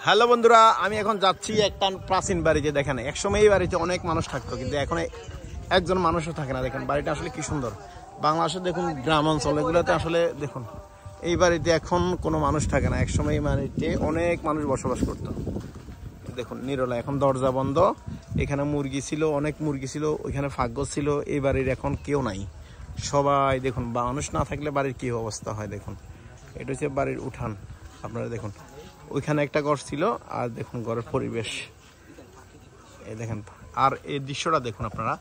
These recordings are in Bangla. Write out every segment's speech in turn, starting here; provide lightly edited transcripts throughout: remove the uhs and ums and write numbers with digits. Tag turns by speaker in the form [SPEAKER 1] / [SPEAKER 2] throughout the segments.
[SPEAKER 1] হ্যালো বন্ধুরা, আমি এখন যাচ্ছি একটা প্রাচীন বাড়িতে। দেখেন একসময় এই বাড়িতে অনেক মানুষ থাকতো, কিন্তু এখন একজন মানুষও থাকে না। দেখেন বাড়িটা আসলে কি সুন্দর। বাংলাদেশে দেখুন গ্রাম অঞ্চল এগুলোতে আসলে দেখুন এই বাড়িতে এখন কোনো মানুষ থাকে না। একসময় এই বাড়িতে অনেক মানুষ বসবাস করতো। দেখুন নিরলা, এখন দরজা বন্ধ। এখানে মুরগি ছিল, অনেক মুরগি ছিল, ওইখানে ভাগ্য ছিল। এই বাড়ির এখন কেউ নাই, সবাই দেখুন মানুষ না থাকলে বাড়ির কি অবস্থা হয়। দেখুন এটা হচ্ছে বাড়ির উঠান, আপনারা দেখুন ওইখানে একটা ঘর ছিল, আর দেখুন ঘরের পরিবেশ এই দেখেন। আর এই দৃশ্যটা দেখুন আপনারা,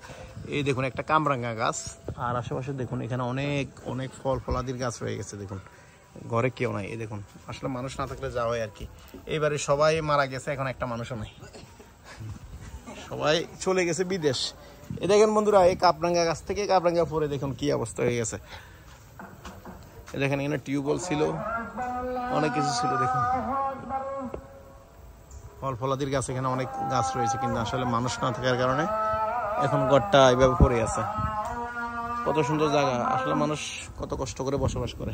[SPEAKER 1] এই দেখুন একটা কামরাঙ্গা গাছ, আর আশেপাশে দেখুন এখানে অনেক অনেক ফল ফলাদির গাছ রয়ে গেছে। দেখুন ঘরে কেউ নাই। এই দেখুন আসলে মানুষ না থাকলে যা হয় আর কি। এইবারে সবাই মারা গেছে, এখন একটা মানুষও নাই, সবাই চলে গেছে বিদেশ। এই দেখেন বন্ধুরা, এই কামরাঙ্গা গাছ থেকে কামরাঙ্গা পরে দেখুন কি অবস্থা হয়ে গেছে। এই দেখেন এখানে টিউবওয়েল ছিল, অনেক কিছু ছিল। দেখুন ফল ফলাদির গাছ, এখানে অনেক গাছ রয়েছে, কিন্তু আসলে মানুষ না থাকার কারণে এখন ঘরটা এইভাবে পড়ে আছে। কত সুন্দর জায়গা, আসলে মানুষ কত কষ্ট করে বসবাস করে।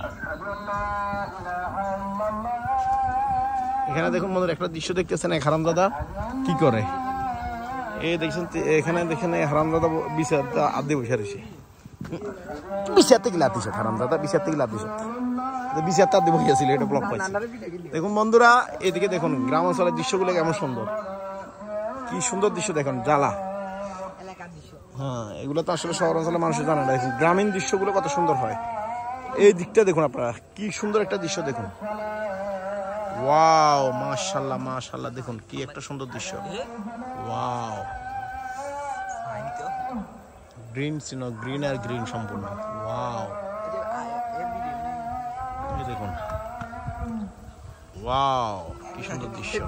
[SPEAKER 1] এখানে দেখুন বন্ধুরা একটা দৃশ্য দেখতেছেন, এক হারামজাদা কি করে। এই দেখছেন এখানে দেখেন হারামজাদা বিচার আদে বসে রয়েছে। বিচার থেকে লাভ দিছে হারামজাদা, বিচার থেকে লাভ দিছে। বিচারটা দিব গিয়েছিল, এটা ব্লক পাইছে। দেখুন বন্ধুরা এদিকে দেখুন গ্রাম অঞ্চলের দৃশ্যগুলো কেমন সুন্দর, কি সুন্দর দৃশ্য দেখুন। জ্বালা, হ্যাঁ এগুলো তো আসলে শহর অঞ্চলের মানুষ জানে না। দেখুন গ্রামীণ দৃশ্যগুলো কত সুন্দর হয়। এই দিকটা দেখুন আপনারা, কি সুন্দর একটা দৃশ্য দেখুন। ওয়াও, মাশাআল্লাহ মাশাআল্লাহ, দেখুন কি একটা সুন্দর দৃশ্য। ওয়াও, গ্রিন ছিল, গ্রিন আর গ্রিন সম্পূর্ণ। ওয়াও, দেখুন ওয়াও কি সুন্দর দৃশ্য।